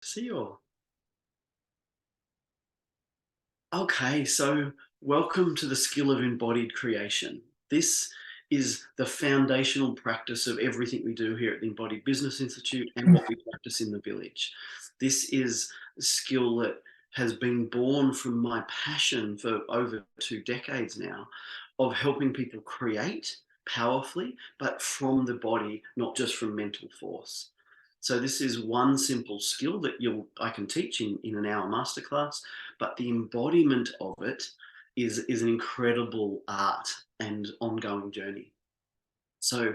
See you all. Okay, so welcome to the skill of embodied creation. This is the foundational practice of everything we do here at the Embodied Business Institute and what we practice in the village. This is a skill that has been born from my passion for over 2 decades now of helping people create powerfully, but from the body, not just from mental force. So this is one simple skill that I can teach in an hour masterclass, but the embodiment of it is an incredible art and ongoing journey. So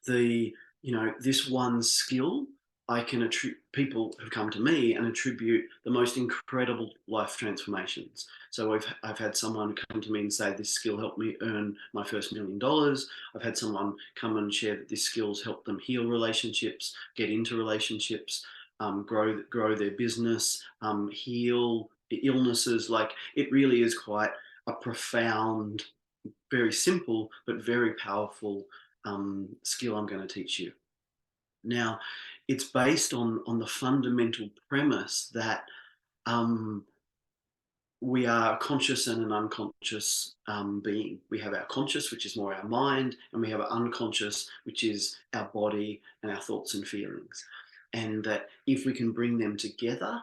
this one skill, I can attribute, people have come to me and attribute the most incredible life transformations. So I've had someone come to me and say this skill helped me earn my first $1 million. I've had someone come and share that this skill's helped them heal relationships, get into relationships, grow their business, heal illnesses. Like, it really is quite a profound, very simple but very powerful skill I'm going to teach you. Now, it's based on the fundamental premise that um, we are a conscious and an unconscious being. We have our conscious, which is more our mind, and we have our unconscious, which is our body and our thoughts and feelings. And that if we can bring them together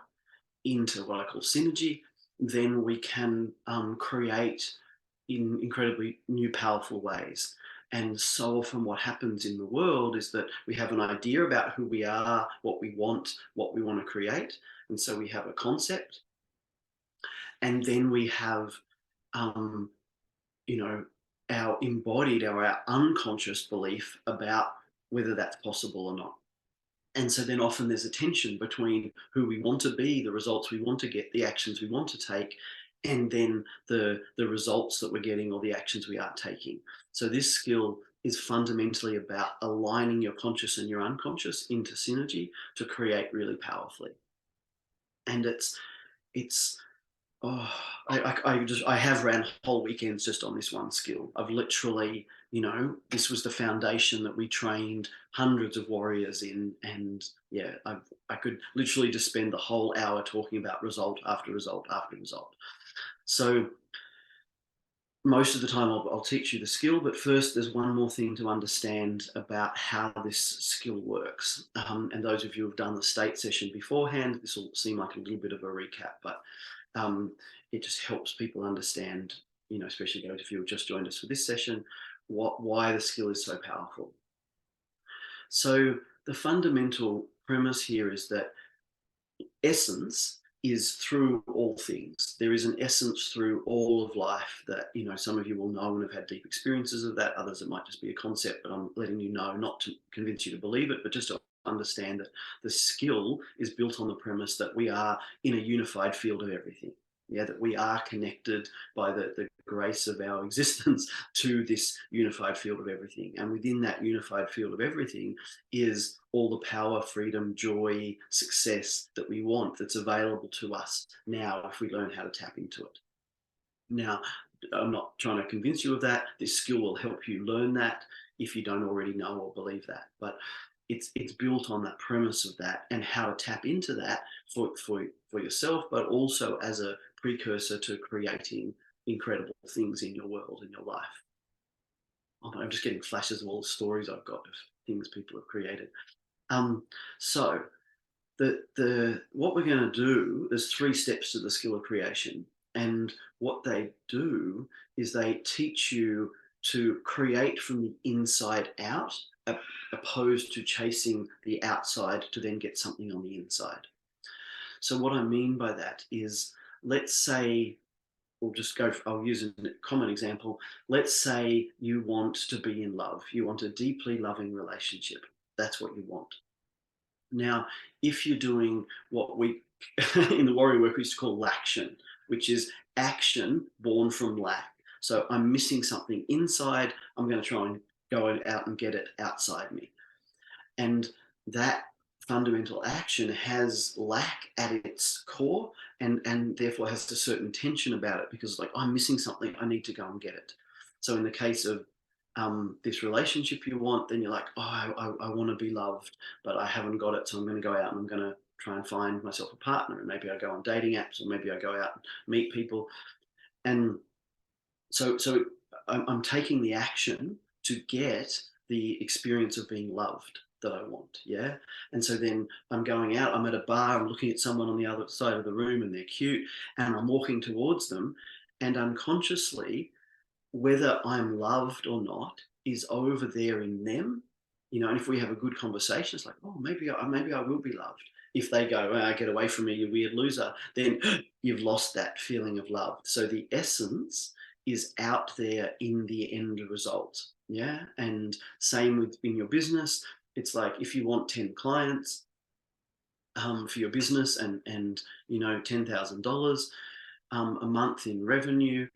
into what I call synergy, then we can create in incredibly new, powerful ways. And so often what happens in the world is that we have an idea about who we are, what we want to create. And so we have a concept, and then we have, um, you know, our embodied or our unconscious belief about whether that's possible or not. And so then often there's a tension between who we want to be, the results we want to get, the actions we want to take, and then the results that we're getting or the actions we are taking. So this skill is fundamentally about aligning your conscious and your unconscious into synergy to create really powerfully. And it's oh, I have ran whole weekends just on this one skill. I've literally, this was the foundation that we trained hundreds of warriors in, and yeah, I could literally just spend the whole hour talking about result after result after result. So most of the time I'll teach you the skill, but first there's one more thing to understand about how this skill works. And those of you who've done the state session beforehand, this will seem like a little bit of a recap, but it just helps people understand, especially those of you who just joined us for this session, why the skill is so powerful. So the fundamental premise here is that essence is through all things. There is an essence through all of life that, some of you will know and have had deep experiences of that. Others, it might just be a concept, but I'm letting you know, not to convince you to believe it, but just to understand that the skill is built on the premise that we are in a unified field of everything. Yeah, that we are connected by the grace of our existence to this unified field of everything. And within that unified field of everything is all the power, freedom, joy, success that we want, that's available to us now if we learn how to tap into it. Now, I'm not trying to convince you of that. This skill will help you learn that if you don't already know or believe that. But it's built on that premise of that and how to tap into that for yourself, but also as a precursor to creating incredible things in your world, in your life. I'm just getting flashes of all the stories I've got of things people have created. So what we're going to do, there's 3 steps to the skill of creation. And what they do is they teach you to create from the inside out, opposed to chasing the outside to then get something on the inside. So what I mean by that is, let's say, I'll use a common example. Let's say you want to be in love. You want a deeply loving relationship. That's what you want. Now, if you're doing what we in the warrior work we used to call laction, which is action born from lack. So I'm missing something inside. I'm going to try and go out and get it outside me. And that fundamental action has lack at its core, and therefore has a certain tension about it, because like, I'm missing something, I need to go and get it. So in the case of this relationship you want, then you're like, oh, I want to be loved, but I haven't got it, so I'm going to go out and I'm going to try and find myself a partner, and maybe I go on dating apps, or maybe I go out and meet people. And so I'm taking the action to get the experience of being loved that I want. Yeah. And so then I'm going out, I'm at a bar, I'm looking at someone on the other side of the room and they're cute, and I'm walking towards them, and unconsciously, whether I'm loved or not is over there in them. And if we have a good conversation, it's like, oh, maybe I will be loved. If they go, oh, get away from me, you weird loser, then you've lost that feeling of love. So the essence is out there in the end result. Yeah. And same with in your business. It's like, if you want 10 clients for your business, and $10,000 a month in revenue,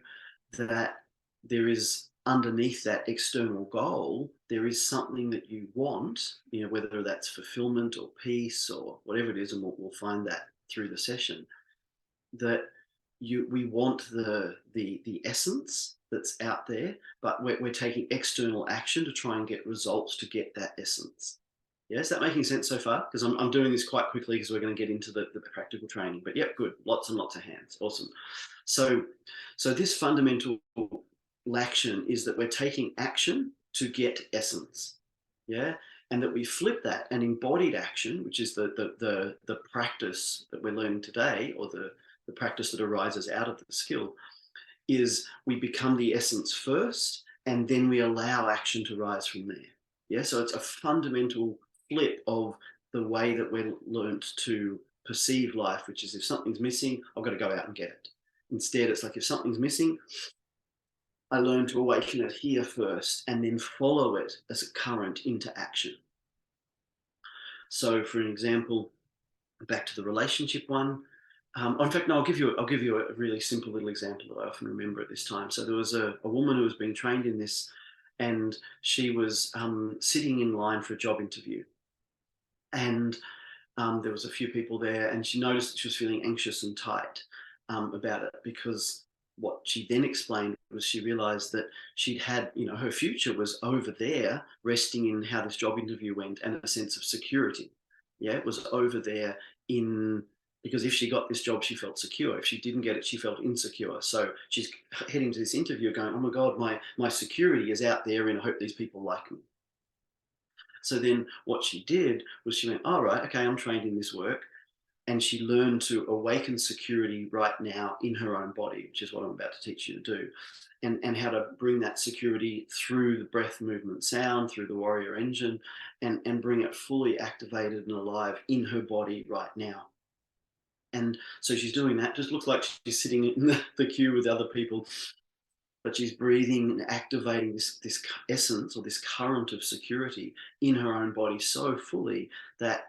that there is underneath that external goal, there is something that you want, whether that's fulfillment or peace or whatever it is, and we'll find that through the session, that we want the essence that's out there, but we're taking external action to try and get results to get that essence. Yeah, is that making sense so far? Because I'm doing this quite quickly because we're going to get into the practical training. But yep, good. Lots and lots of hands. Awesome. So this fundamental action is that we're taking action to get essence. Yeah. And that we flip that, and embodied action, which is the practice that we're learning today, or the practice that arises out of the skill, is we become the essence first, and then we allow action to rise from there. Yeah. So it's a fundamental flip of the way that we're learnt to perceive life, which is, if something's missing, I've got to go out and get it. Instead, it's like, if something's missing, I learn to awaken it here first, and then follow it as a current into action. So, for an example, back to the relationship one. In fact, no, I'll give you a really simple little example that I often remember at this time. So there was a woman who was being trained in this, and she was sitting in line for a job interview, and there was a few people there, and she noticed that she was feeling anxious and tight about it, because what she then explained was, she realized that she'd had, her future was over there, resting in how this job interview went, and a sense of security. Yeah, it was over there because if she got this job, she felt secure. If she didn't get it, she felt insecure. So she's heading to this interview going, oh my God, my security is out there, and I hope these people like me. So then what she did was, she went, all right, okay, I'm trained in this work. And she learned to awaken security right now in her own body, which is what I'm about to teach you to do. And how to bring that security through the breath, movement, sound, through the warrior engine, and bring it fully activated and alive in her body right now. And so she's doing that. Just looks like she's sitting in the queue with other people, but she's breathing and activating this essence, or this current of security in her own body so fully that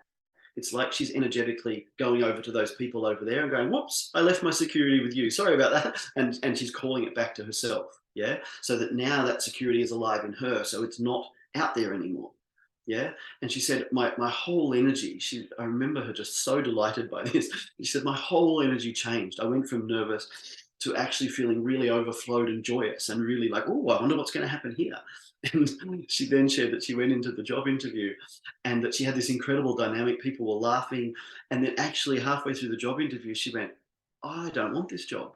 it's like she's energetically going over to those people over there and going, whoops, I left my security with you. Sorry about that. And she's calling it back to herself. Yeah. So that now that security is alive in her. So it's not out there anymore. Yeah. And she said, my whole energy, I remember her just so delighted by this. She said, my whole energy changed. I went from nervous to actually feeling really overflowed and joyous, and really like, oh, I wonder what's going to happen here. And she then shared that she went into the job interview, and that she had this incredible dynamic. People were laughing. And then actually halfway through the job interview, she went, oh, I don't want this job.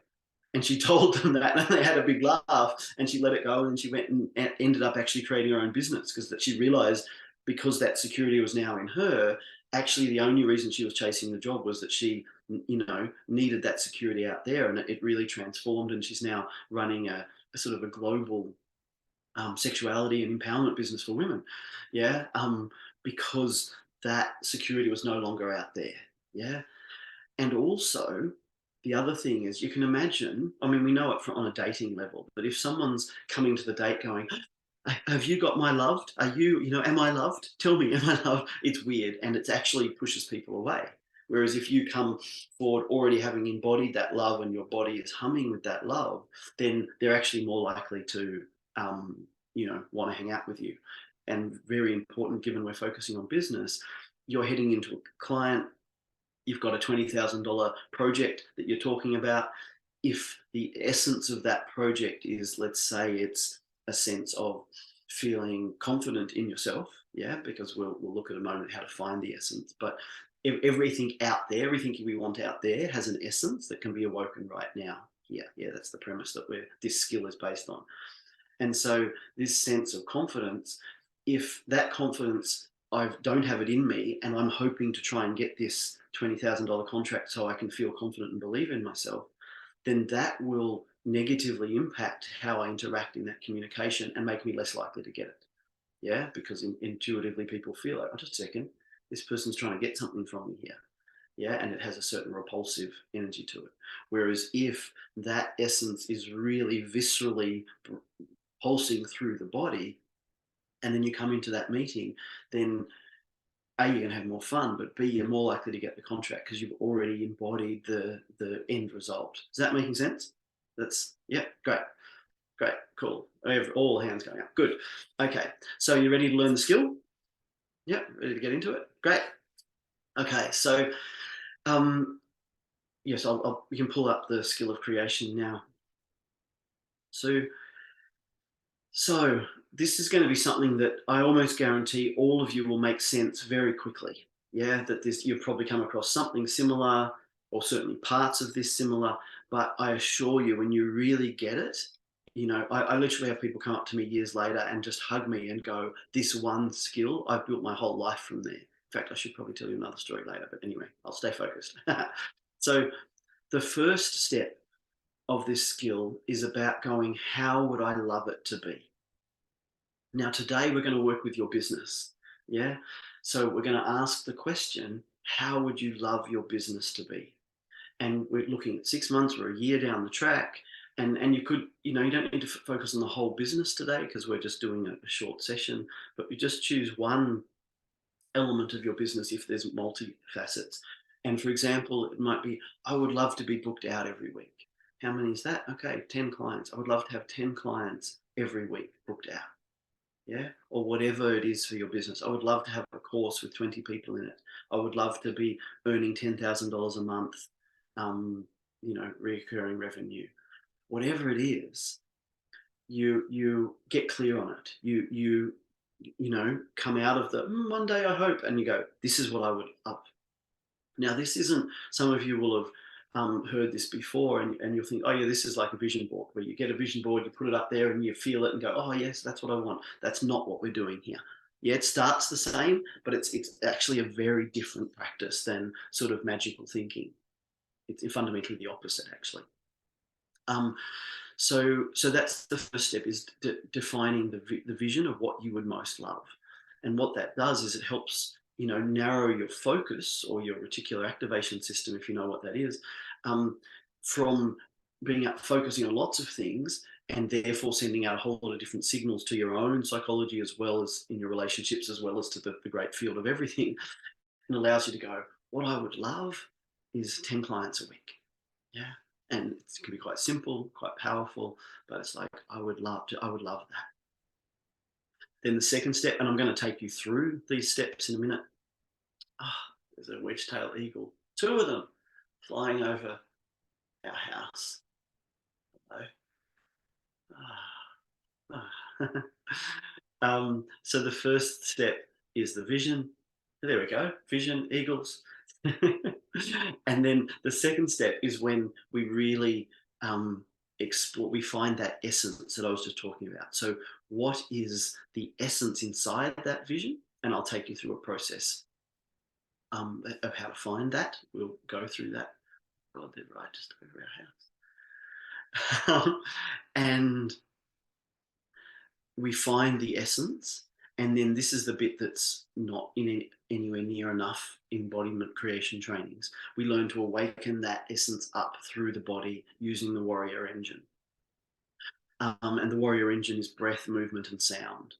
And she told them that, and they had a big laugh, and she let it go. And she went and ended up actually creating her own business, because that she realized, because that security was now in her, actually the only reason she was chasing the job was that she, needed that security out there, and it really transformed. And she's now running a sort of a global sexuality and empowerment business for women. Yeah. Because that security was no longer out there. Yeah. And also, the other thing is, you can imagine, I mean, we know it on a dating level, but if someone's coming to the date going, have you got my loved? Are you, am I loved? Tell me, am I loved? It's weird, and it actually pushes people away. Whereas if you come forward already having embodied that love, and your body is humming with that love, then they're actually more likely to, want to hang out with you. And very important, given we're focusing on business, you're heading into a client, you've got a $20,000 project that you're talking about. If the essence of that project is, let's say it's a sense of feeling confident in yourself, yeah, because we'll look at a moment how to find the essence. But everything out there, everything we want out there has an essence that can be awoken right now. Yeah, that's the premise that this skill is based on. And so this sense of confidence, if that confidence, I don't have it in me and I'm hoping to try and get this $20,000 contract so I can feel confident and believe in myself, then that will negatively impact how I interact in that communication and make me less likely to get it. Yeah, because intuitively people feel like, oh, just a second, this person's trying to get something from me here. Yeah, and it has a certain repulsive energy to it. Whereas if that essence is really viscerally pulsing through the body, and then you come into that meeting, then A, you're going to have more fun, but B, you're more likely to get the contract because you've already embodied the end result. Is that making sense? That's, yeah, great. Great, cool. I have all hands going up. Good. Okay, so you ready to learn the skill? Yep, ready to get into it? Great. Okay, so yes, we can pull up the skill of creation now. So this is going to be something that I almost guarantee all of you will make sense very quickly. Yeah, that you've probably come across something similar, or certainly parts of this similar, but I assure you, when you really get it, I literally have people come up to me years later and just hug me and go, this one skill, I've built my whole life from there. In fact, I should probably tell you another story later, but anyway, I'll stay focused. So the first step of this skill is about going, how would I love it to be? Now, today we're going to work with your business. Yeah. So we're going to ask the question, how would you love your business to be? And we're looking at 6 months or a year down the track. And you could, you don't need to focus on the whole business today because we're just doing a short session, but you just choose one element of your business if there's multi-facets. And for example, it might be, I would love to be booked out every week. How many is that? Okay, 10 clients. I would love to have 10 clients every week booked out. Yeah, or whatever it is for your business. I would love to have a course with 20 people in it. I would love to be earning $10,000 a month, recurring revenue. Whatever it is, you get clear on it. You come out of the one day I hope, and you go, this is what I would up. Now, this isn't, some of you will have heard this before, and you'll think, oh yeah, this is like a vision board, where you get a vision board, you put it up there and you feel it and go, oh yes, that's what I want. That's not what we're doing here. Yeah, it starts the same, but it's actually a very different practice than sort of magical thinking. It's fundamentally the opposite, actually. So that's the first step, is defining the vision of what you would most love. And what that does is it helps narrow your focus, or your reticular activation system, if you know what that is, from being focusing on lots of things, and therefore sending out a whole lot of different signals to your own psychology, as well as in your relationships, as well as to the great field of everything, and allows you to go, what I would love is 10 clients a week. Yeah. And it can be quite simple, quite powerful, but it's like, I would love that. Then the second step, and I'm going to take you through these steps in a minute. There's a wedge-tailed eagle, 2 of them flying over our house. So the first step is the vision. There we go, vision, eagles. And then the second step is when we really explore, we find that essence that I was just talking about. So what is the essence inside that vision? And I'll take you through a process of how to find that. We'll go through that. God, they're right just over our house. And we find the essence, and then this is the bit that's not in anywhere near enough embodiment creation trainings. We learn to awaken that essence up through the body using the warrior engine. And the warrior engine is breath, movement, and sound.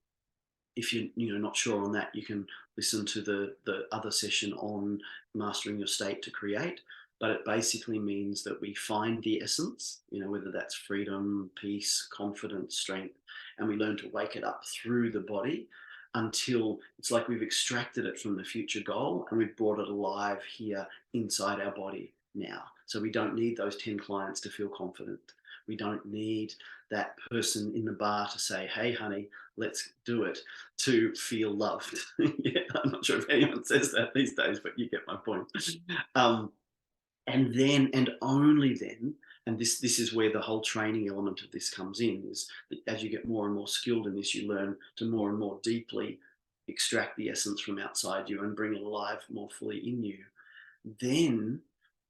If you're not sure on that, you can listen to the other session on mastering your state to create. But it basically means that we find the essence, whether that's freedom, peace, confidence, strength, and we learn to wake it up through the body until it's like we've extracted it from the future goal and we've brought it alive here inside our body now. So we don't need those 10 clients to feel confident. We don't need that person in the bar to say, hey, honey, let's do it, to feel loved. Yeah, I'm not sure if anyone says that these days, but you get my point. Um, and then, and only then, and this is where the whole training element of this comes in, is that as you get more and more skilled in this, you learn to more and more deeply extract the essence from outside you and bring it alive more fully in you. Then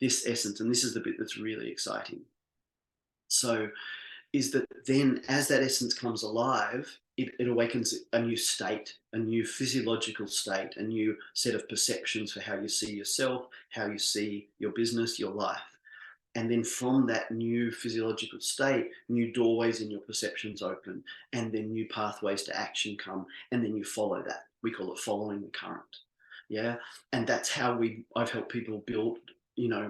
this essence, and this is the bit that's really exciting, so is that then as that essence comes alive, it awakens a new state, a new physiological state, a new set of perceptions for how you see yourself, how you see your business, your life. And then from that new physiological state, new doorways in your perceptions open, and then new pathways to action come, and then you follow that. We call it following the current. Yeah. And that's how I've helped people build,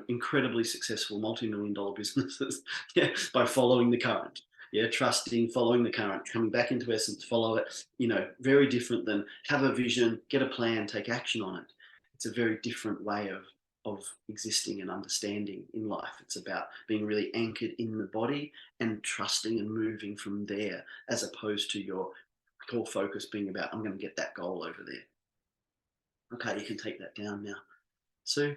incredibly successful multi-million dollar businesses. Yeah, by following the current. Yeah, trusting, following the current, coming back into essence, follow it. Very different than have a vision, get a plan, take action on it. It's a very different way of existing and understanding in life. It's about being really anchored in the body and trusting and moving from there, as opposed to your core focus being about, I'm going to get that goal over there. Okay, you can take that down now. So,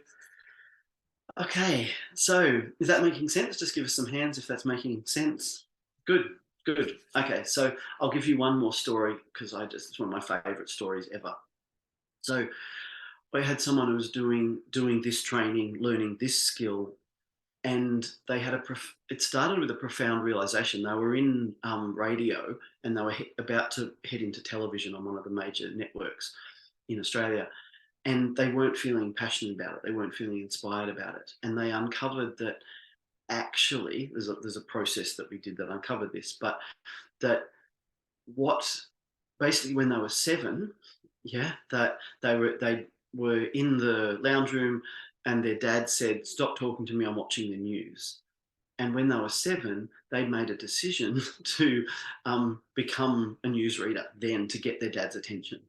okay, so is that making sense? Just give us some hands if that's making sense. Good, good. Okay, so I'll give you one more story because it's one of my favorite stories ever. So I had someone who was doing this training, learning this skill, and they had it started with a profound realization. They were in radio, and they were about to head into television on one of the major networks in Australia, and they weren't feeling passionate about it. They weren't feeling inspired about it, and they uncovered that actually there's a process that we did that uncovered this, but that what basically when they were 7, yeah, that they were in the lounge room, and their dad said, "Stop talking to me. I'm watching the news." And when they were 7, they made a decision to become a newsreader, then to get their dad's attention.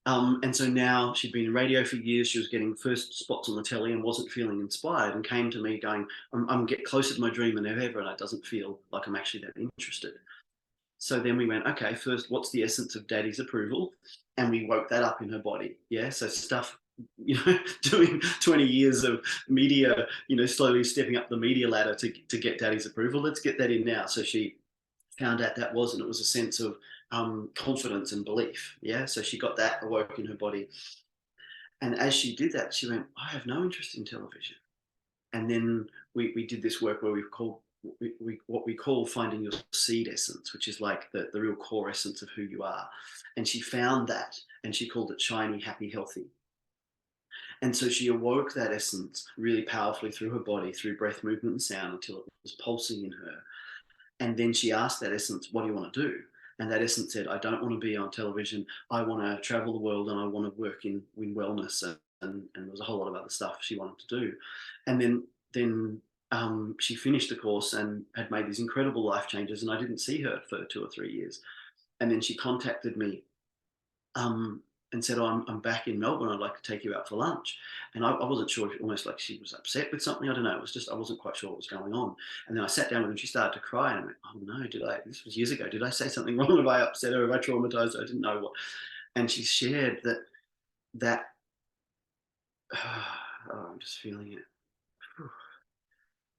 And so now she'd been in radio for years. She was getting first spots on the telly and wasn't feeling inspired, and came to me going, I'm getting closer to my dream than ever, and it doesn't feel like I'm actually that interested. So then we went, okay, first, what's the essence of daddy's approval? And we woke that up in her body. Yeah. So stuff, doing 20 years of media, slowly stepping up the media ladder to get daddy's approval. Let's get that in now. So she found out that was, and it was a sense of confidence and belief. Yeah. So she got that awoke in her body. And as she did that, she went, I have no interest in television. And then we did this work where what we call finding your seed essence, which is like the real core essence of who you are. And she found that, and she called it shiny, happy, healthy. And so she awoke that essence really powerfully through her body, through breath, movement, and sound, until it was pulsing in her. And then she asked that essence, what do you want to do? And that essence said, I don't want to be on television. I want to travel the world, and I want to work in wellness. And there was a whole lot of other stuff she wanted to do. And then she finished the course and had made these incredible life changes. And I didn't see her for 2 or 3 years. And then she contacted me and said, I'm back in Melbourne. I'd like to take you out for lunch. And I wasn't sure, almost like she was upset with something. I don't know. It was just, I wasn't quite sure what was going on. And then I sat down with her, and she started to cry. And I went, oh no, this was years ago. Did I say something wrong? Have I upset her? Have I traumatized her? I didn't know what. And she shared that, oh, I'm just feeling it.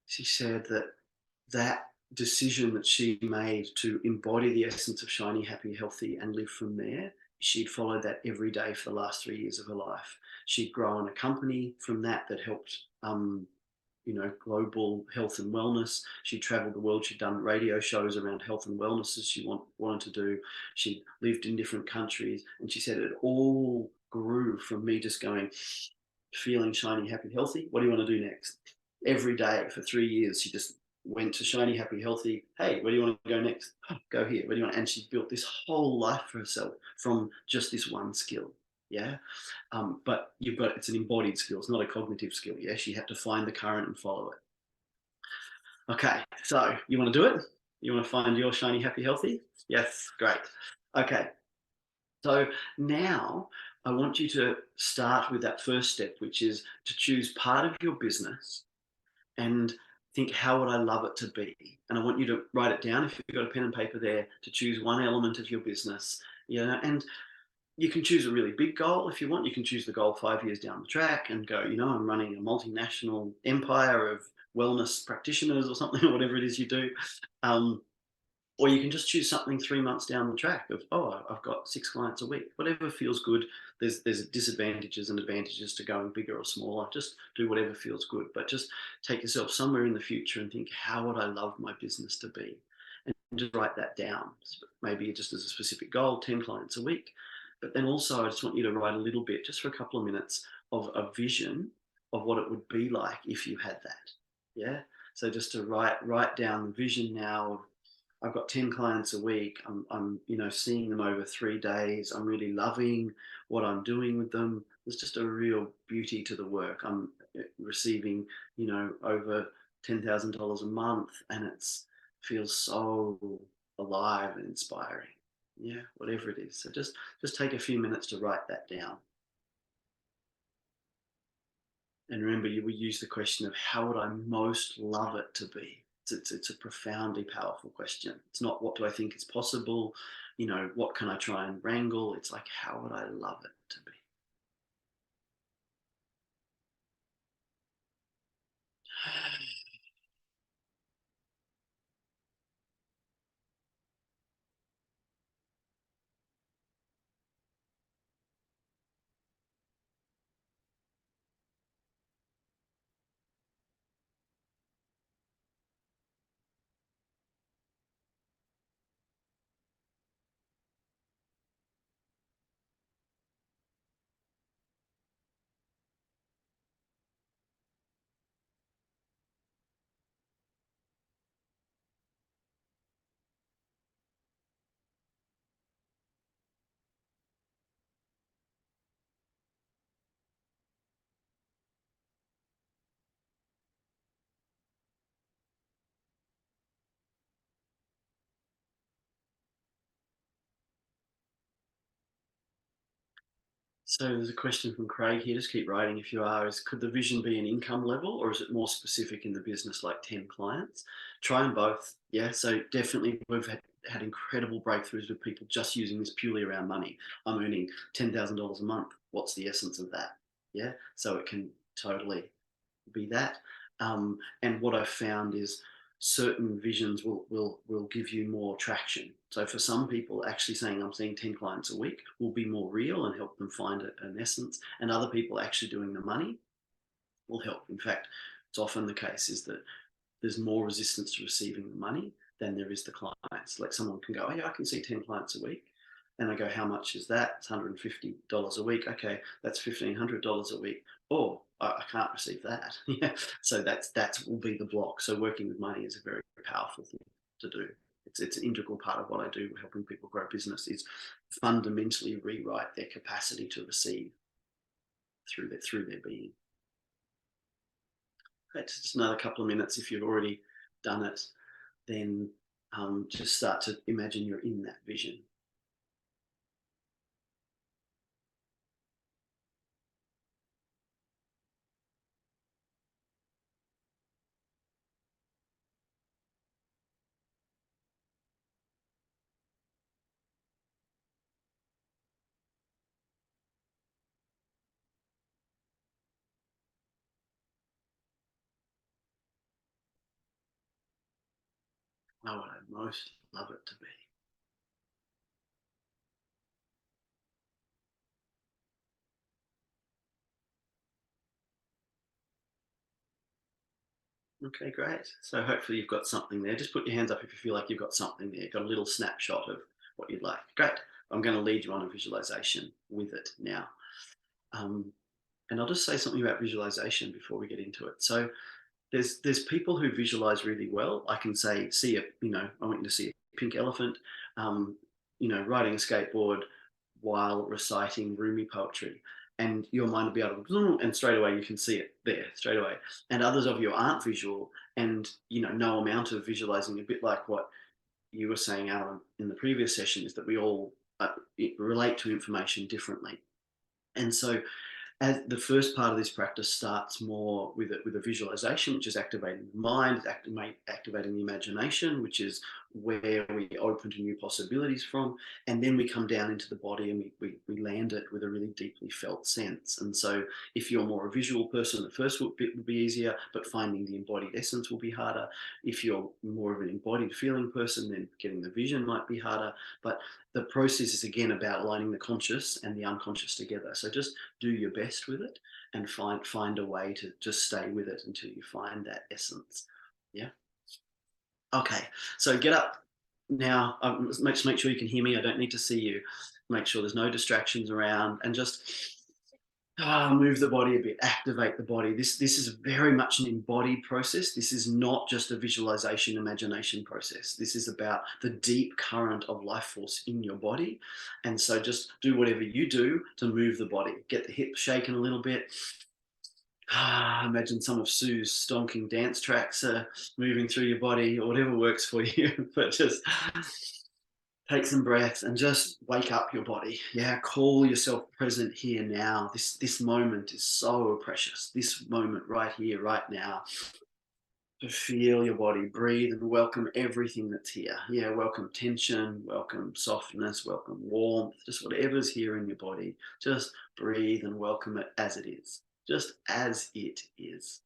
She said that decision that she made to embody the essence of shiny, happy, healthy, and live from there, she'd followed that every day for the last 3 years of her life. She'd grown a company from that helped, global health and wellness. She traveled the world. She'd done radio shows around health and wellness as she wanted to do. She lived in different countries. And she said it all grew from me just going, feeling shiny, happy, healthy. What do you want to do next? Every day for 3 years, she just went to shiny, happy, healthy. Hey, where do you want to go next? Oh, go here. Where do you want? And she built this whole life for herself from just this one skill. Yeah. But it's an embodied skill. It's not a cognitive skill. Yeah. She had to find the current and follow it. Okay. So you want to do it? You want to find your shiny, happy, healthy? Yes. Great. Okay. So now I want you to start with that first step, which is to choose part of your business and think, how would I love it to be? And I want you to write it down if you've got a pen and paper there, to choose one element of your business, and you can choose a really big goal if you want. You can choose the goal 5 years down the track and go, I'm running a multinational empire of wellness practitioners or something, or whatever it is you do. Um, or you can just choose something 3 months down the track of, oh, I've got 6 clients a week. Whatever feels good. There's disadvantages and advantages to going bigger or smaller. Just do whatever feels good. But just take yourself somewhere in the future and think, how would I love my business to be? And just write that down. Maybe just as a specific goal, 10 clients a week. But then also, I just want you to write a little bit, just for a couple of minutes, of a vision of what it would be like if you had that. Yeah. So just to write down the vision now of, I've got 10 clients a week. I'm seeing them over 3 days. I'm really loving what I'm doing with them. There's just a real beauty to the work. I'm receiving, over $10,000 a month, and it's feels so alive and inspiring. Yeah, whatever it is. So just take a few minutes to write that down. And remember, you will use the question of, how would I most love it to be? It's a profoundly powerful question. It's not, what do I think is possible? What can I try and wrangle? It's like, how would I love it to be? So there's a question from Craig here. Just keep writing if you are. Could the vision be an income level, or is it more specific in the business, like 10 clients? Try them both. Yeah. So definitely we've had incredible breakthroughs with people just using this purely around money. I'm earning $10,000 a month. What's the essence of that? Yeah. So it can totally be that. And what I've found is certain visions will give you more traction. So for some people, actually saying, I'm seeing 10 clients a week, will be more real and help them find an essence. And other people actually doing the money will help. In fact, it's often the case is that there's more resistance to receiving the money than there is the clients. Like, someone can go, oh yeah, I can see 10 clients a week. And I go, how much is that? It's $150 a week. Okay, that's $1,500 a week. Oh, I can't receive that. Yeah. So that will be the block. So working with money is a very powerful thing to do. It's an integral part of what I do, helping people grow business, is fundamentally rewrite their capacity to receive through their being. It's just another couple of minutes. If you've already done it, then just start to imagine you're in that vision. How would I most love it to be? Okay, great. So hopefully you've got something there. Just put your hands up if you feel like you've got something there. Got a little snapshot of what you'd like. Great. I'm going to lead you on a visualization with it now. Um, and I'll just say something about visualization before we get into it. So there's people who visualize really well. I can say, I want you to see a pink elephant, riding a skateboard while reciting Rumi poetry. And your mind will be able to, and straight away you can see it there straight away. And others of you aren't visual, and no amount of visualizing, a bit like what you were saying, Alan, in the previous session, is that we all relate to information differently. And so as the first part of this practice starts more with a visualization, which is activating the mind, activating the imagination, which is where we open to new possibilities from, and then we come down into the body and we land it with a really deeply felt sense. And so if you're more a visual person, the first will be easier, but finding the embodied essence will be harder. If you're more of an embodied feeling person, then getting the vision might be harder. But the process is again about aligning the conscious and the unconscious together. So just do your best with it and find a way to just stay with it until you find that essence. Yeah. Okay. So get up now. Make sure you can hear me. I don't need to see you. Make sure there's no distractions around, and just move the body a bit, activate the body. This is very much an embodied process. This is not just a visualization, imagination process. This is about the deep current of life force in your body. And so just do whatever you do to move the body. Get the hips shaking a little bit. Imagine some of Sue's stonking dance tracks moving through your body, or whatever works for you. But just take some breaths and just wake up your body. Yeah, call yourself present here now. This moment is so precious. This moment right here, right now. To feel your body, breathe, and welcome everything that's here. Yeah, welcome tension, welcome softness, welcome warmth, just whatever's here in your body. Just breathe and welcome it as it is. Just as it is.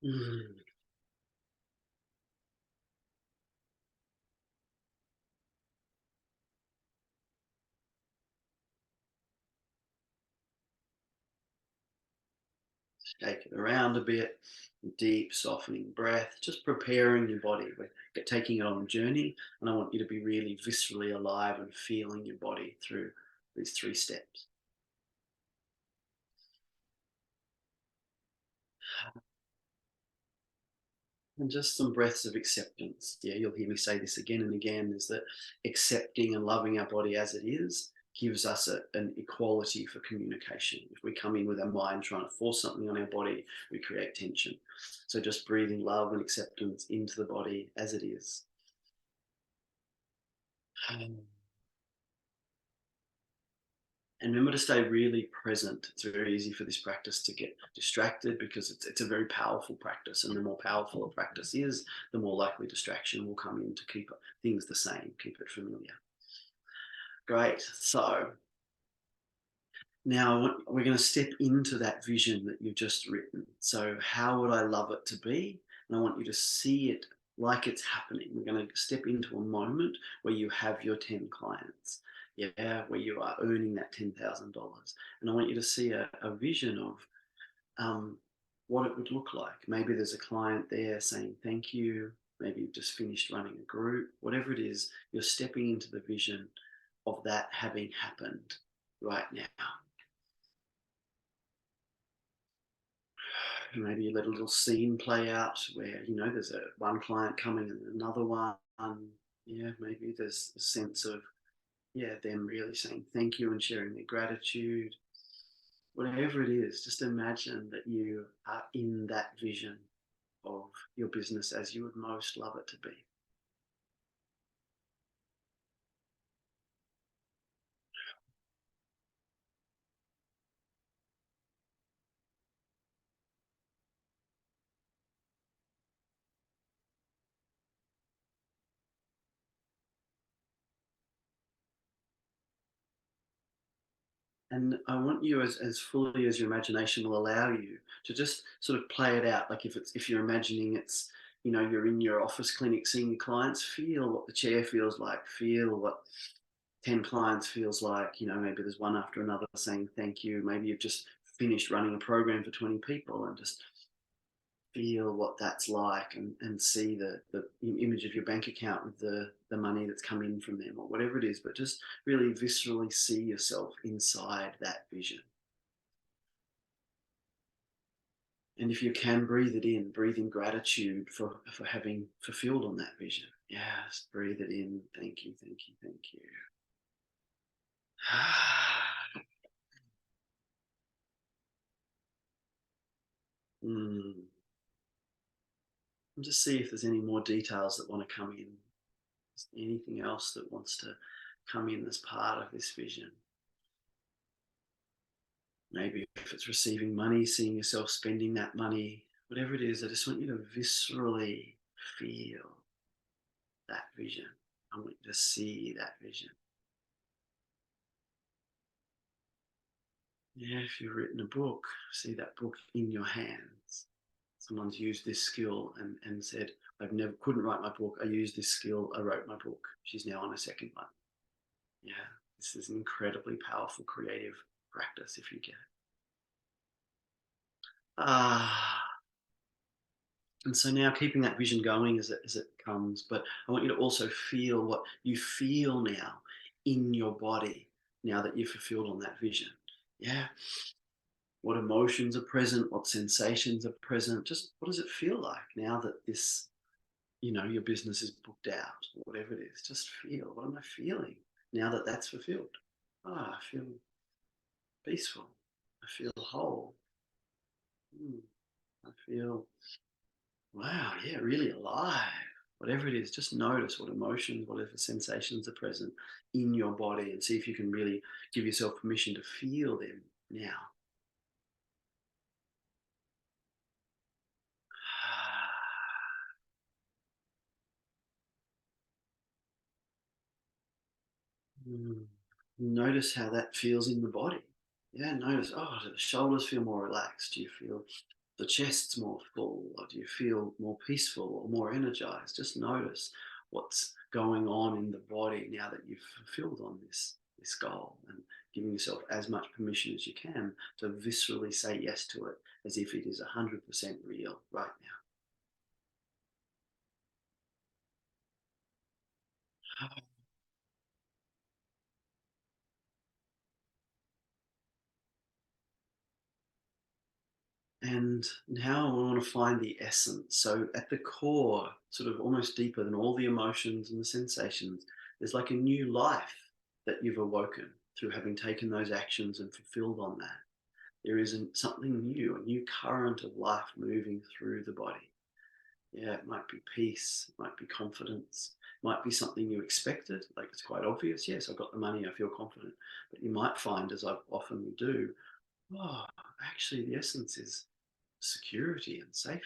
Mm. Shake it around a bit, deep softening breath, just preparing your body. We're taking it on a journey, and I want you to be really viscerally alive and feeling your body through these 3 steps. And just some breaths of acceptance. Yeah, you'll hear me say this again and again, is that accepting and loving our body as it is gives us an equality for communication. If we come in with our mind trying to force something on our body, we create tension. So just breathing love and acceptance into the body as it is. And remember to stay really present. It's very easy for this practice to get distracted because it's a very powerful practice. And the more powerful a practice is, the more likely distraction will come in to keep things the same, keep it familiar. Great. So now we're going to step into that vision that you've just written. So, how would I love it to be? And I want you to see it like it's happening. We're going to step into a moment where you have your 10 clients, yeah, where you are earning that $10,000. And I want you to see a vision of what it would look like. Maybe there's a client there saying thank you. Maybe you've just finished running a group. Whatever it is, you're stepping into the vision of that having happened right now. Maybe you let a little scene play out where there's one client coming and another one. Yeah, maybe there's a sense of them really saying thank you and sharing their gratitude. Whatever it is, just imagine that you are in that vision of your business as you would most love it to be. And I want you, as fully as your imagination will allow you, to just sort of play it out. Like if you're imagining you're in your office clinic seeing your clients, feel what the chair feels like, feel what 10 clients feels like. Maybe there's one after another saying thank you. Maybe you've just finished running a program for 20 people, and just feel what that's like, and see the image of your bank account with the money that's come in from them, or whatever it is. But just really viscerally see yourself inside that vision. And if you can, breathe it in, breathe in gratitude for having fulfilled on that vision. Yes, breathe it in. Thank you, thank you, thank you. Mm. And just see if there's any more details that want to come in. Anything else that wants to come in as part of this vision. Maybe if it's receiving money, seeing yourself spending that money, whatever it is, I just want you to viscerally feel that vision. I want you to see that vision. Yeah, if you've written a book, see that book in your hands. Someone's used this skill and said, couldn't write my book. I used this skill. I wrote my book. She's now on a second one. Yeah, this is an incredibly powerful creative practice if you get it. And so now keeping that vision going as it comes, but I want you to also feel what you feel now in your body now that you've fulfilled on that vision. Yeah. What emotions are present? What sensations are present? Just what does it feel like now that this, your business is booked out, or whatever it is? Just feel, what am I feeling now that that's fulfilled? I feel peaceful. I feel whole. I feel, wow, yeah, really alive. Whatever it is, just notice what emotions, whatever sensations are present in your body and see if you can really give yourself permission to feel them now. Mm. Notice how that feels in the body. Yeah, notice, do the shoulders feel more relaxed? Do you feel the chest's more full? Or do you feel more peaceful or more energized? Just notice what's going on in the body now that you've fulfilled on this goal, and giving yourself as much permission as you can to viscerally say yes to it as if it is 100% real right now. And now we want to find the essence. So at the core, sort of almost deeper than all the emotions and the sensations, there's like a new life that you've awoken through having taken those actions and fulfilled on that. There is something new, a new current of life moving through the body. Yeah, it might be peace, it might be confidence, it might be something you expected, like it's quite obvious. Yes, I've got the money, I feel confident. But you might find, as I often do, oh, actually, the essence is security and safety,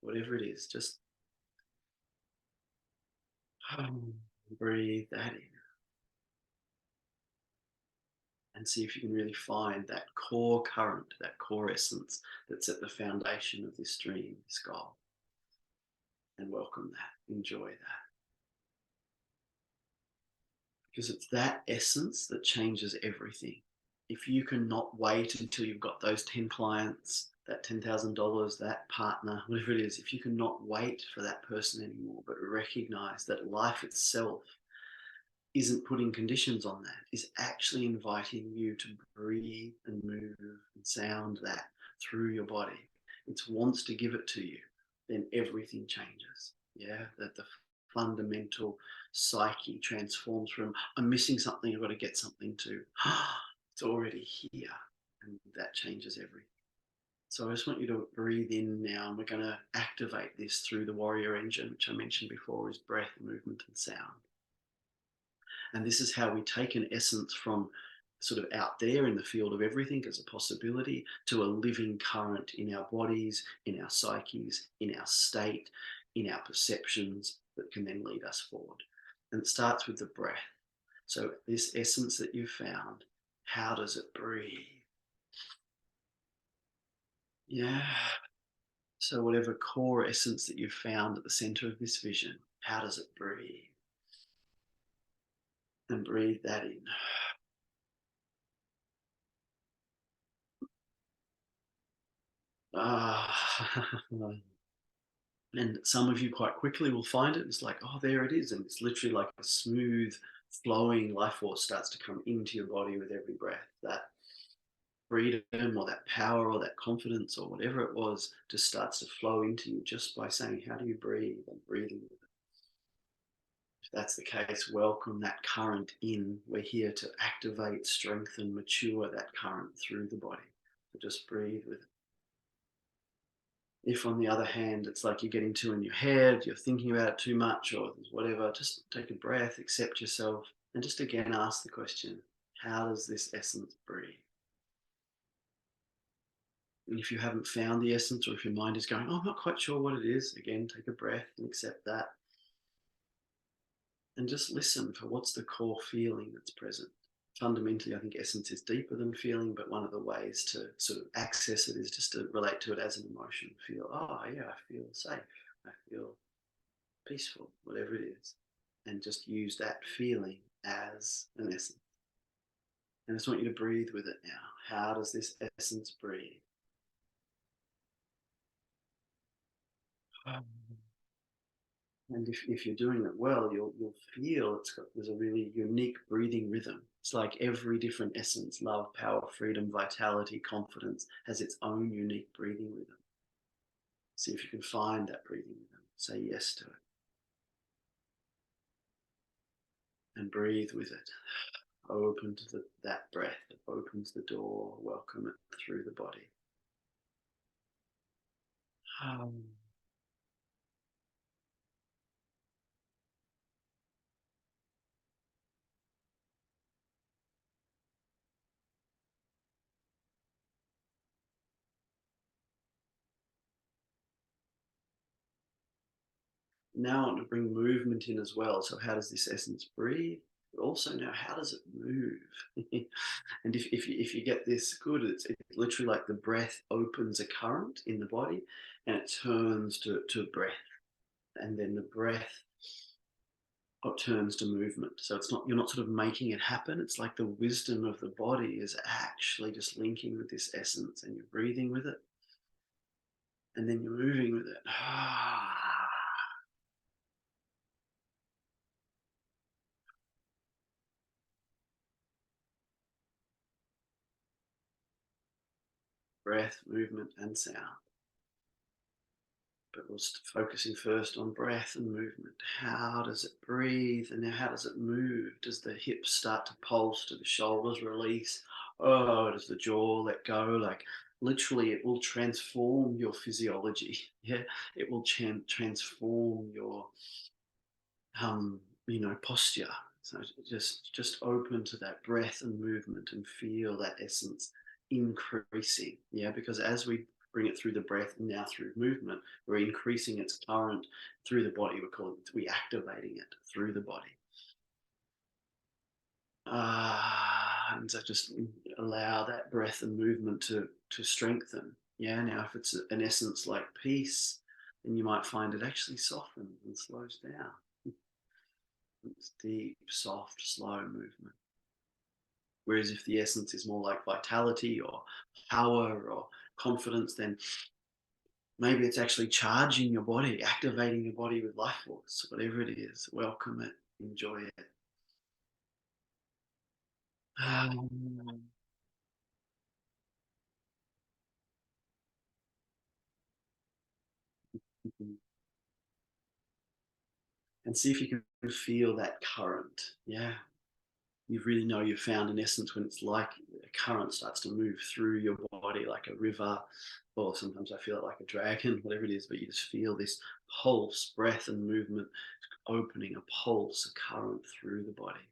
whatever it is. Just breathe that in and see if you can really find that core current, that core essence that's at the foundation of this dream, this goal, and welcome that, enjoy that. Because it's that essence that changes everything. If you cannot wait until you've got those 10 clients, that $10,000, that partner, whatever it is, if you cannot wait for that person anymore, but recognize that life itself isn't putting conditions on that, is actually inviting you to breathe and move and sound that through your body. It wants to give it to you, then everything changes. Yeah, that the fundamental psyche transforms from I'm missing something, I've got to get something, to it's already here, and that changes everything. So I just want you to breathe in now, and we're going to activate this through the warrior engine, which I mentioned before is breath, movement, and sound. And this is how we take an essence from sort of out there in the field of everything as a possibility to a living current in our bodies, in our psyches, in our state, in our perceptions that can then lead us forward. And it starts with the breath. So this essence that you've found, how does it breathe? Yeah. So whatever core essence that you've found at the center of this vision, how does it breathe? And breathe that in. Ah. And some of you quite quickly will find it. It's like, oh, there it is. And it's literally like a smooth, flowing life force starts to come into your body with every breath. That freedom or that power or that confidence or whatever it was just starts to flow into you just by saying, how do you breathe? And breathing with it. If that's the case, welcome that current in. We're here to activate, strengthen, mature that current through the body. So just breathe with it. If, on the other hand, it's like you're getting too in your head, you're thinking about it too much or whatever, just take a breath, accept yourself, and just again ask the question, how does this essence breathe? And if you haven't found the essence, or if your mind is going, oh, I'm not quite sure what it is, again, take a breath and accept that. And just listen for what's the core feeling that's present. Fundamentally, I think essence is deeper than feeling, but one of the ways to sort of access it is just to relate to it as an emotion. Feel, oh, yeah, I feel safe. I feel peaceful, whatever it is. And just use that feeling as an essence. And I just want you to breathe with it now. How does this essence breathe? And if you're doing it well, you'll feel there's a really unique breathing rhythm. It's like every different essence, love, power, freedom, vitality, confidence, has its own unique breathing rhythm. See if you can find that breathing rhythm. Say yes to it and breathe with it. Open to that breath that opens the door. Welcome it through the body. Um, Now I want to bring movement in as well. So how does this essence breathe? But also now, how does it move? And if you get this good, it's literally like the breath opens a current in the body and it turns to breath. And then the breath turns to movement. So it's not, you're not sort of making it happen. It's like the wisdom of the body is actually just linking with this essence, and you're breathing with it and then you're moving with it. Breath, movement, and sound. But we're focusing first on breath and movement. How does it breathe? And now how does it move? Does the hips start to pulse? Do the shoulders release? Oh, does the jaw let go? Like literally, it will transform your physiology. Yeah, it will transform your posture. So just open to that breath and movement and feel that essence increasing. Yeah, because as we bring it through the breath and now through movement, we're increasing its current through the body. We're activating it through the body. And so just allow that breath and movement to strengthen. Yeah. Now, if it's an essence like peace, then you might find it actually softens and slows down. It's deep, soft, slow movement. Whereas if the essence is more like vitality or power or confidence, then maybe it's actually charging your body, activating your body with life force, whatever it is. Welcome it, enjoy it. Um, and see if you can feel that current. Yeah. You really know you've found an essence when it's like a current starts to move through your body like a river, or sometimes I feel it like a dragon, whatever it is, but you just feel this pulse, breath, and movement opening a pulse, a current through the body.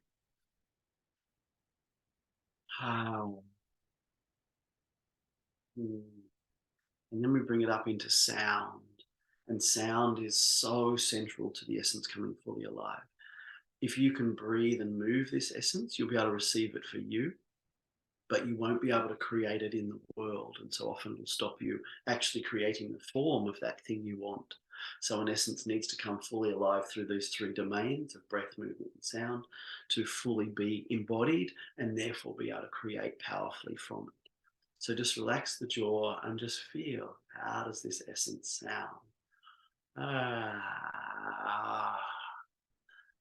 How? And then we bring it up into sound. And sound is so central to the essence coming fully alive. If you can breathe and move this essence, you'll be able to receive it for you, but you won't be able to create it in the world. And so often it'll stop you actually creating the form of that thing you want. So an essence needs to come fully alive through these three domains of breath, movement, and sound to fully be embodied and therefore be able to create powerfully from it. So just relax the jaw and just feel, how does this essence sound? Ah.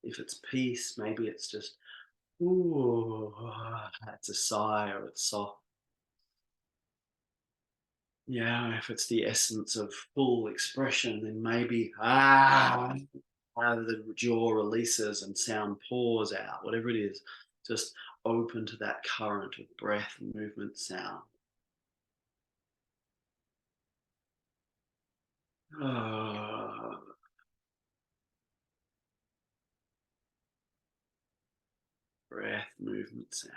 If it's peace, maybe it's just, ooh, it's a sigh or it's soft. Yeah, if it's the essence of full expression, then maybe the jaw releases and sound pours out, whatever it is. Just open to that current of breath, movement, sound. Ah, breath, movement, sound.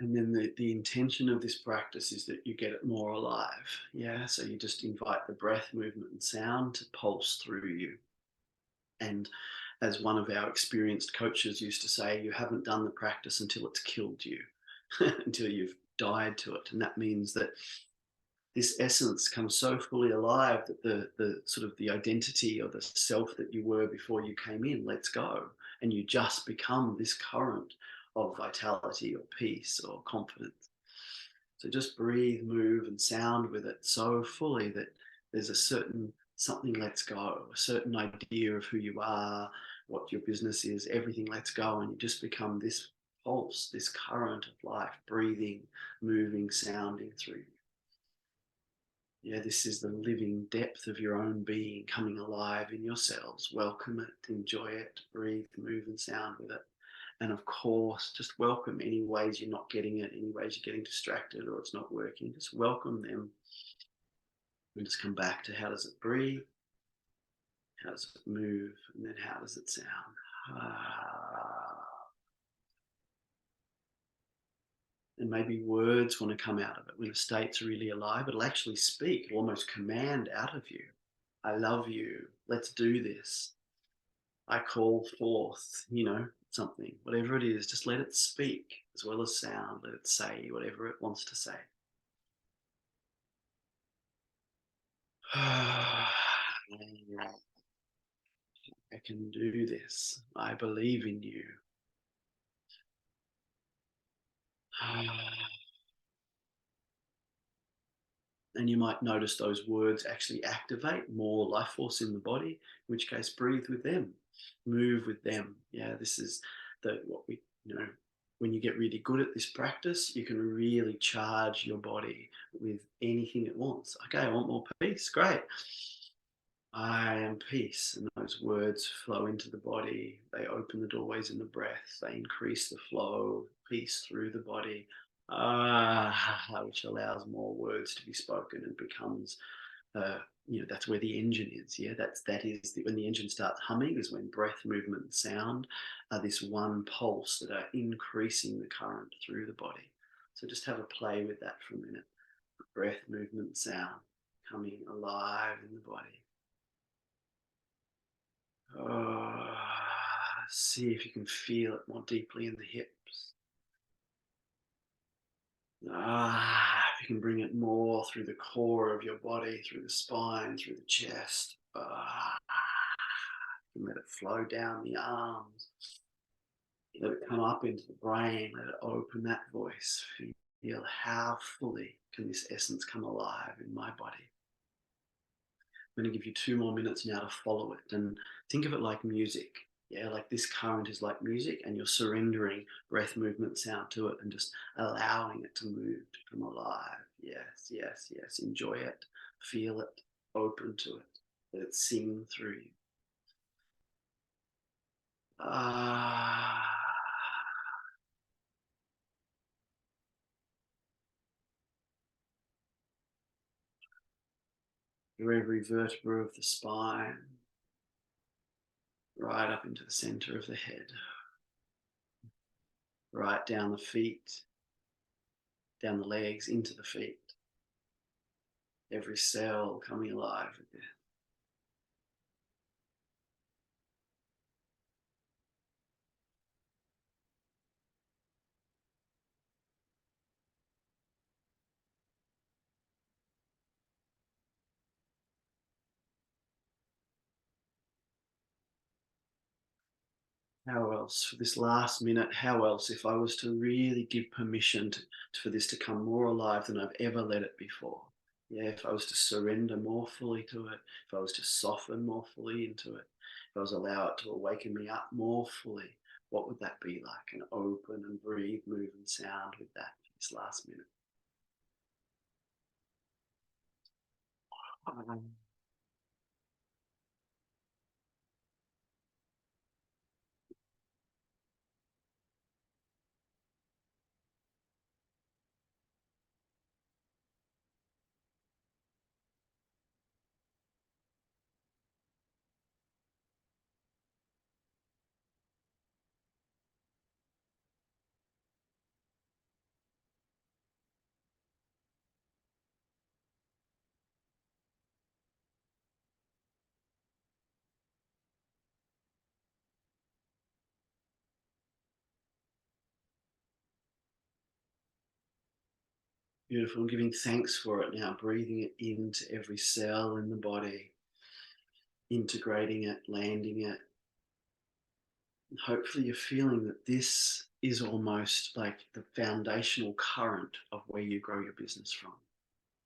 And then the intention of this practice is that you get it more alive. Yeah. So you just invite the breath, movement, and sound to pulse through you. And as one of our experienced coaches used to say, you haven't done the practice until it's killed you, until you've died to it. And that means that this essence comes so fully alive that the sort of the identity or the self that you were before you came in lets go, and you just become this current of vitality or peace or confidence. So just breathe, move, and sound with it so fully that there's a certain something lets go, a certain idea of who you are, what your business is, everything lets go, and you just become this pulse, this current of life, breathing, moving, sounding through you. Yeah, this is the living depth of your own being coming alive in your cells. Welcome it, enjoy it, breathe, move, and sound with it. And of course, just welcome any ways you're not getting it, any ways you're getting distracted or it's not working. Just welcome them and just come back to how does it breathe, how does it move, and then how does it sound. And maybe words want to come out of it. When a state's really alive, it'll actually speak, it'll almost command out of you. I love you. Let's do this. I call forth, something, whatever it is, just let it speak as well as sound. Let it say whatever it wants to say. I can do this. I believe in you. And you might notice those words actually activate more life force in the body, in which case breathe with them, move with them. Yeah, this is what we, when you get really good at this practice, you can really charge your body with anything it wants. Okay, I want more peace. Great. I am peace. And those words flow into the body. They open the doorways in the breath. They increase the flow of peace through the body, which allows more words to be spoken and becomes, that's where the engine is. Yeah, when the engine starts humming is when breath, movement, and sound are this one pulse that are increasing the current through the body. So just have a play with that for a minute. Breath, movement, sound coming alive in the body. See if you can feel it more deeply in the hips. If you can bring it more through the core of your body, through the spine, through the chest. And let it flow down the arms. Let it come up into the brain. Let it open that voice. Feel how fully can this essence come alive in my body. I'm going to give you 2 more minutes now to follow it and think of it like music. Yeah, like this current is like music and you're surrendering breath, movement, sound to it and just allowing it to move, to come alive. Yes, yes, yes. Enjoy it, feel it, open to it. Let it sing through you. Through every vertebra of the spine, right up into the center of the head, right down the feet, down the legs, into the feet. Every cell coming alive with this. How else, for this last minute, how else, if I was to really give permission for this to come more alive than I've ever let it before? Yeah, if I was to surrender more fully to it, if I was to soften more fully into it, if I was to allow it to awaken me up more fully, What would that be like? And open and breathe, move and sound with that for this last minute. Beautiful. And giving thanks for it now, breathing it into every cell in the body, integrating it, landing it. And hopefully, you're feeling that this is almost like the foundational current of where you grow your business from.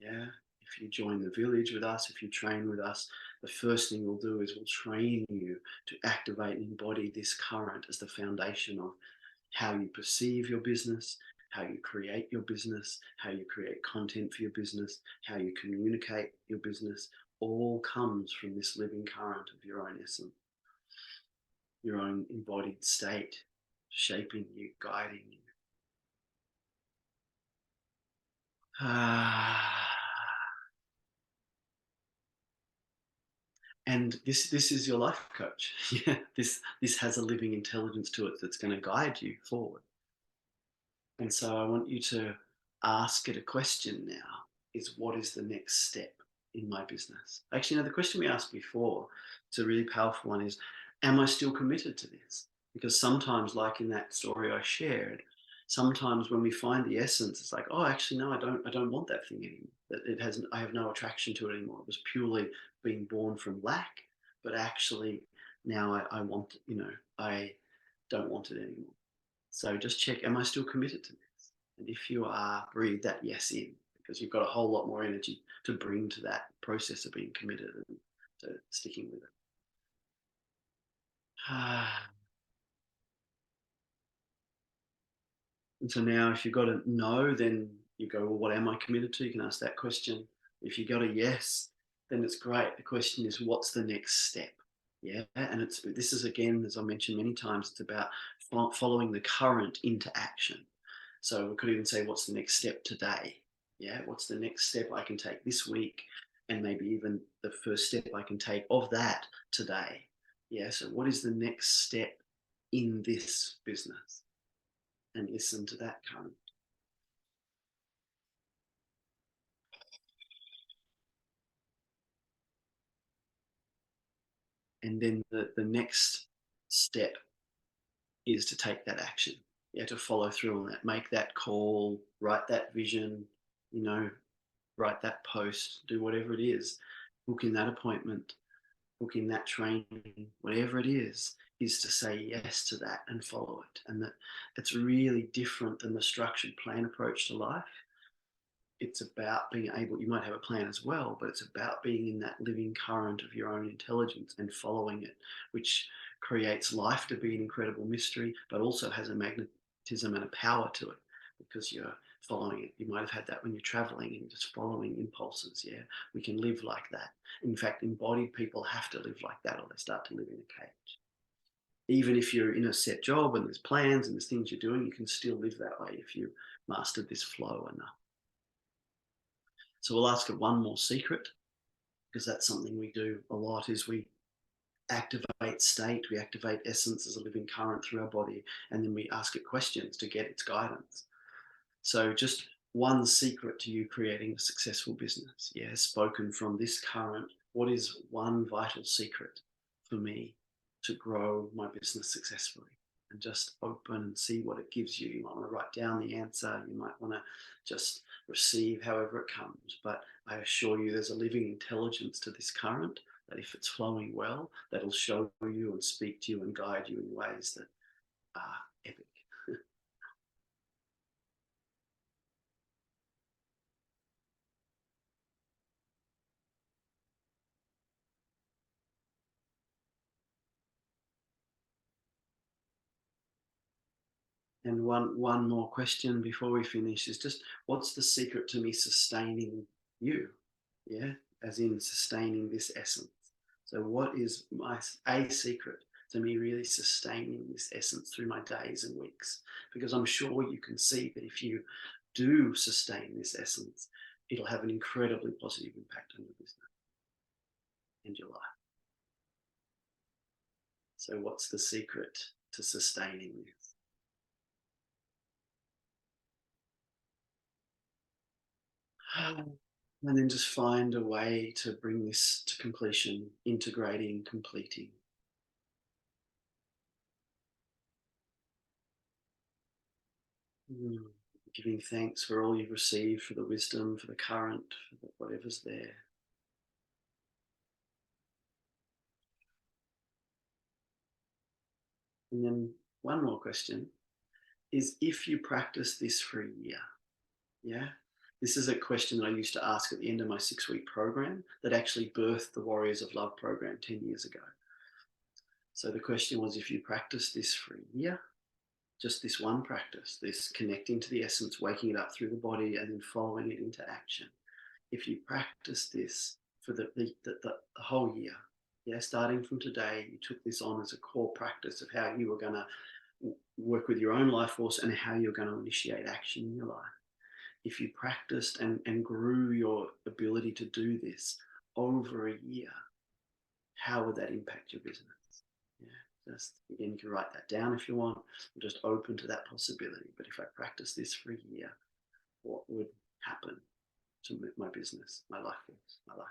Yeah. If you join the village with us, if you train with us, the first thing we'll do is we'll train you to activate and embody this current as the foundation of how you perceive your business, how you create your business, how you create content for your business, how you communicate your business, all comes from this living current of your own essence, your own embodied state, shaping you, guiding you. And this is your life coach. Yeah, this has a living intelligence to it that's going to guide you forward. And so I want you to ask it a question now, is what is the next step in my business? Actually, no, the question we asked before, it's a really powerful one, is am I still committed to this? Because sometimes, like in that story I shared, sometimes when we find the essence, it's like, oh, actually, no, I don't want that thing anymore. That it hasn't, I have no attraction to it anymore. It was purely being born from lack, but actually now I want, I don't want it anymore. So just check, am I still committed to this? And if you are, breathe that yes in, because you've got a whole lot more energy to bring to that process of being committed and to sticking with it. And so now if you've got a no, then you go, well, what am I committed to? You can ask that question. If you got a yes, then it's great. The question is, what's the next step? Yeah. And this is, again, as I mentioned many times, it's about following the current into action. So we could even say, what's the next step today? Yeah. What's the next step I can take this week? And maybe even the first step I can take of that today. Yeah. So what is the next step in this business? And listen to that current. And then the next step is to take that action. Yeah, to follow through on that, make that call, write that vision, you know, write that post, do whatever it is, book in that appointment, book in that training, whatever it is to say yes to that and follow it. And that it's really different than the structured plan approach to life. It's about being able, you might have a plan as well, but it's about being in that living current of your own intelligence and following it, which creates life to be an incredible mystery, but also has a magnetism and a power to it because you're following it. You might have had that when you're traveling and just following impulses. Yeah, we can live like that. In fact, embodied people have to live like that or they start to live in a cage. Even if you're in a set job and there's plans and there's things you're doing, you can still live that way if you mastered this flow enough. So we'll ask it one more secret, because that's something we do a lot, is we activate state, we activate essence as a living current through our body, and then we ask it questions to get its guidance. So just one secret to you creating a successful business. Yeah, spoken from this current. What is one vital secret for me to grow my business successfully? And just open and see what it gives you. You might want to write down the answer. You might want to just receive however it comes. But I assure you there's a living intelligence to this current that if it's flowing well, that'll show you and speak to you and guide you in ways that are epic. And one more question before we finish is just, what's the secret to me sustaining you? Yeah, as in sustaining this essence. So what is a secret to me really sustaining this essence through my days and weeks? Because I'm sure you can see that if you do sustain this essence, it'll have an incredibly positive impact on your business and your life. So what's the secret to sustaining this? And then just find a way to bring this to completion, integrating, completing. Mm. Giving thanks for all you've received, for the wisdom, for the current, for whatever's there. And then one more question is, if you practice this for a year, yeah? This is a question that I used to ask at the end of my 6-week program that actually birthed the Warriors of Love program 10 years ago. So the question was, if you practice this for a year, just this one practice, this connecting to the essence, waking it up through the body and then following it into action. If you practice this for the whole year, yeah, starting from today, you took this on as a core practice of how you were going to work with your own life force and how you're going to initiate action in your life. If you practiced and grew your ability to do this over a year, how would that impact your business? Yeah, just again, you can write that down if you want. I'm just open to that possibility. But if I practice this for a year, what would happen to my business, my life force, my life?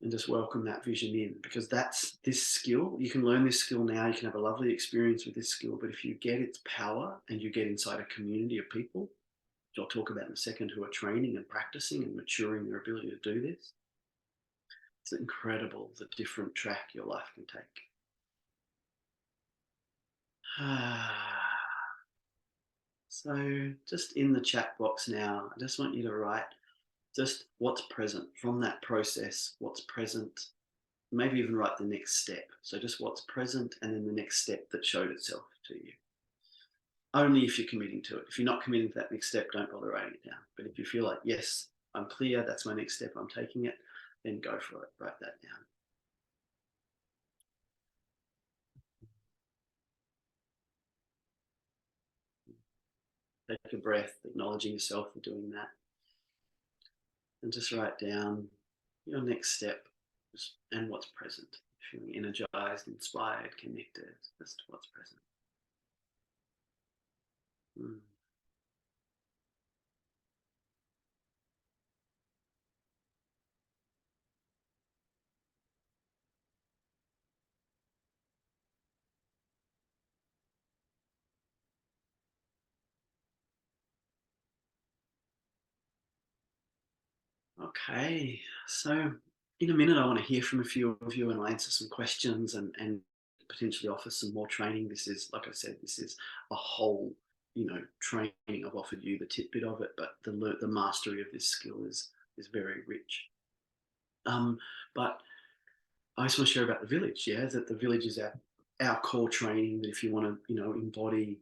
And just welcome that vision in, because that's this skill. You can learn this skill now. You can have a lovely experience with this skill. But if you get its power and you get inside a community of people, which I'll talk about in a second, who are training and practicing and maturing their ability to do this, it's incredible the different track your life can take. So just in the chat box now, I just want you to write just what's present from that process, what's present, maybe even write the next step. So just what's present and then the next step that showed itself to you. Only if you're committing to it. If you're not committing to that next step, don't bother writing it down. But if you feel like, yes, I'm clear, that's my next step, I'm taking it, then go for it, write that down. Take a breath, acknowledging yourself for doing that. And just write down your next step and what's present. Feeling energized, inspired, connected, just what's present. Mm. Okay, so in a minute I want to hear from a few of you and I'll answer some questions and potentially offer some more training. This is, like I said, this is a whole, training. I've offered you the tidbit of it, but the mastery of this skill is very rich. But I just want to share about the village, yeah, that the village is our core training, that if you want to, embody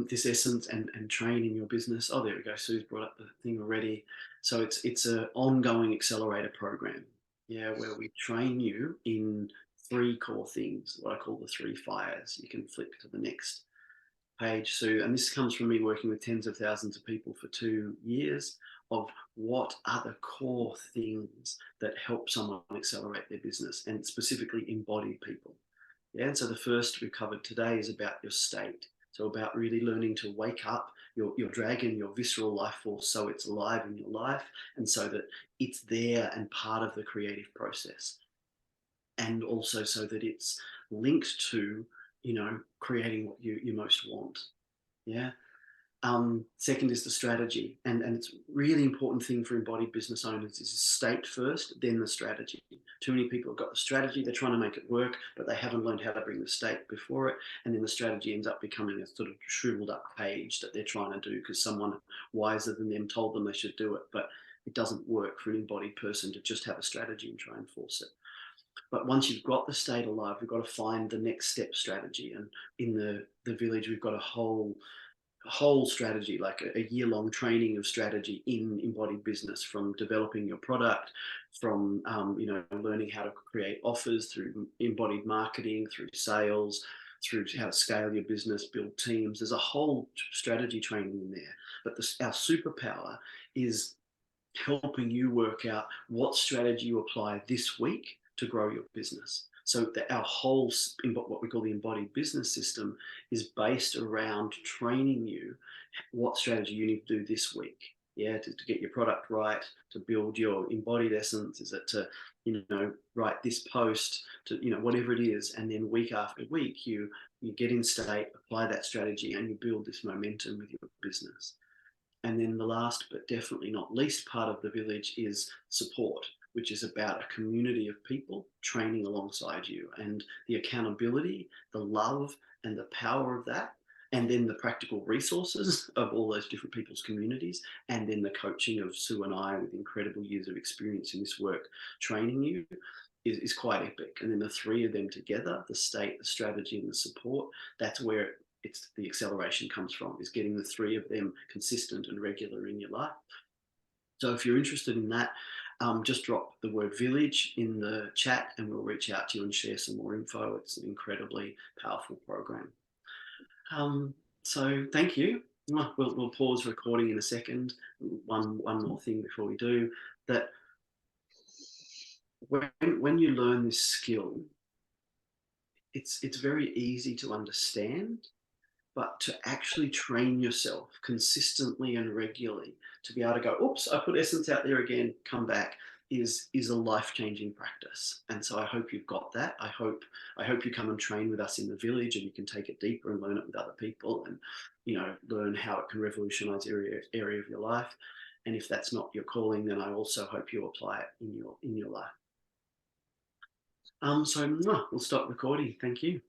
this essence and train in your business. Oh, there we go. Sue's brought up the thing already. So it's an ongoing accelerator program, yeah, where we train you in 3 core things, what I call the 3 fires. You can flip to the next page, Sue. And this comes from me working with tens of thousands of people for 2 years of what are the core things that help someone accelerate their business, and specifically embodied people. Yeah, and so the first we covered today is about your state. So about really learning to wake up your dragon, your visceral life force, so it's alive in your life and so that it's there and part of the creative process. And also so that it's linked to, creating what you most want. Yeah. Second is the strategy, and it's a really important thing for embodied business owners is state first, then the strategy. Too many people have got the strategy, they're trying to make it work, but they haven't learned how to bring the state before it, and then the strategy ends up becoming a sort of shriveled up page that they're trying to do because someone wiser than them told them they should do it, but it doesn't work for an embodied person to just have a strategy and try and force it. But once you've got the state alive, we've got to find the next step strategy. And in the village, we've got a whole strategy, like a year-long training of strategy in embodied business, from developing your product, from learning how to create offers through embodied marketing, through sales, through how to scale your business, build teams. There's a whole strategy training in there. But our superpower is helping you work out what strategy you apply this week to grow your business. So that our whole, what we call the embodied business system, is based around training you what strategy you need to do this week. Yeah, to get your product right, to build your embodied essence. Is it to, write this post, to, whatever it is, and then week after week you get in state, apply that strategy, and you build this momentum with your business. And then the last, but definitely not least, part of the village is support, which is about a community of people training alongside you, and the accountability, the love, and the power of that. And then the practical resources of all those different people's communities. And then the coaching of Sue and I, with incredible years of experience in this work, training you, is quite epic. And then the three of them together, the state, the strategy, and the support, that's where it's the acceleration comes from, is getting the three of them consistent and regular in your life. So if you're interested in that, just drop the word village in the chat and we'll reach out to you and share some more info. It's an incredibly powerful program. So thank you. We'll pause recording in a second. One more thing before we do, that when you learn this skill, it's very easy to understand, but to actually train yourself consistently and regularly to be able to go, oops, I put essence out there again, come back, is a life-changing practice. And so I hope you've got that. I hope you come and train with us in the village, and you can take it deeper and learn it with other people, and learn how it can revolutionize area of your life. And if that's not your calling, then I also hope you apply it in your life. So we'll stop recording. Thank you.